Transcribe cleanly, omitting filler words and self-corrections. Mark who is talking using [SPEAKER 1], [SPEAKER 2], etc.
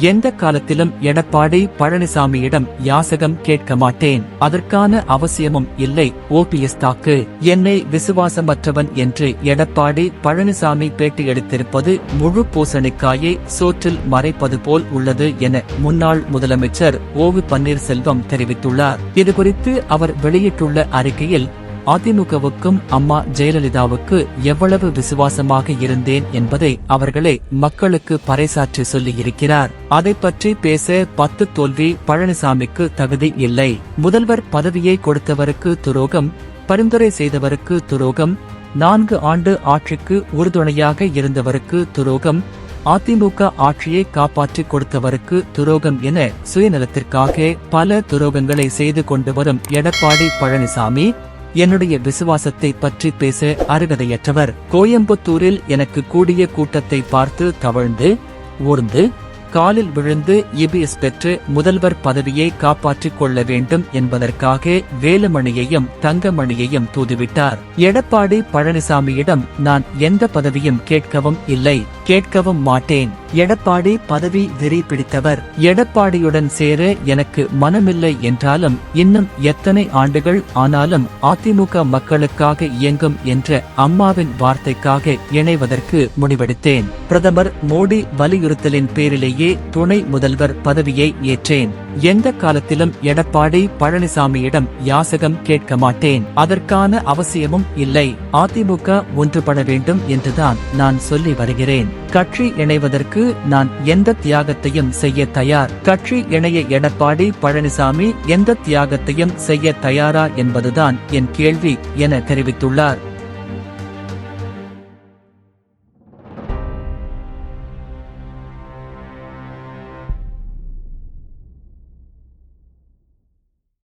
[SPEAKER 1] எந்த காலத்திலும் எடப்பாடி பழனிசாமியிடம் யாசகம் கேட்க மாட்டேன். அதற்கான அவசியமும் இல்லை. ஓபிஎஸ் தாக்கு. என்னை விசுவாசமற்றவன் என்று எடப்பாடி பழனிசாமி பேட்டியளித்திருப்பது முழு பூசணிக்காயை சோற்றில் மறைப்பது போல் உள்ளது என முன்னாள் முதலமைச்சர் ஓ.வி. பன்னீர்செல்வம் தெரிவித்துள்ளார். இதுகுறித்து அவர் வெளியிட்டுள்ள அறிக்கையில், அதிமுகவுக்கும் அம்மா ஜெயலலிதாவுக்கு எவ்வளவு விசுவாசமாக இருந்தேன் என்பதை அவர்களே மக்களுக்கு பறைசாற்றி சொல்லியிருக்கிறார். அதை பற்றி பேச 10 தோல்வி பழனிசாமிக்கு தகுதி இல்லை. முதல்வர் பதவியை கொடுத்தவருக்கு துரோகம், பரிந்துரை செய்தவருக்கு துரோகம், 4 ஆண்டு ஆட்சிக்கு உறுதுணையாக இருந்தவருக்கு துரோகம், அதிமுக ஆட்சியை காப்பாற்றிக் கொடுத்தவருக்கு துரோகம் என சுயநலத்திற்காக பல துரோகங்களை செய்து கொண்டு வரும் எடப்பாடி பழனிசாமி என்னுடைய விசுவாசத்தை பற்றி பேச அருகதையற்றவர். கோயம்புத்தூரில் எனக்கு கூடிய கூட்டத்தை பார்த்து தவழ்ந்து ஊர்ந்து காலில் விழுந்து இபிஎஸ் பெற்று முதல்வர் பதவியை காப்பாற்றிக் கொள்ள வேண்டும் என்பதற்காக வேலுமணியையும் தங்கமணியையும் தூதுவிட்டார். எடப்பாடி பழனிசாமியிடம் நான் எந்த பதவியும் கேட்கவும் இல்லை, கேட்கவும் மாட்டேன். எடப்பாடி பதவி வெறி பிடித்தவர். எடப்பாடியுடன் சேர எனக்கு மனமில்லை என்றாலும் இன்னும் எத்தனை ஆண்டுகள் ஆனாலும் அதிமுக மக்களுக்காக இயங்கும் என்ற அம்மாவின் வார்த்தைக்காக இணைவதற்கு முடிவெடுத்தேன். பிரதமர் மோடி வலியுறுத்தலின் பேரிலேயே துணை முதல்வர் பதவியை ஏற்றேன். எந்த காலத்திலும் எடப்பாடி பழனிசாமியிடம் யாசகம் கேட்க மாட்டேன். அதற்கான அவசியமும் இல்லை. அதிமுக ஒன்றுபட வேண்டும் என்றுதான் நான் சொல்லி வருகிறேன். கட்சி இணைவதற்கு நான் எந்த தியாகத்தையும் செய்ய தயார். கட்சி இணைய எடப்பாடி பழனிசாமி எந்த தியாகத்தையும் செய்ய தயாரா என்பதுதான் என் கேள்வி என தெரிவித்துள்ளார்.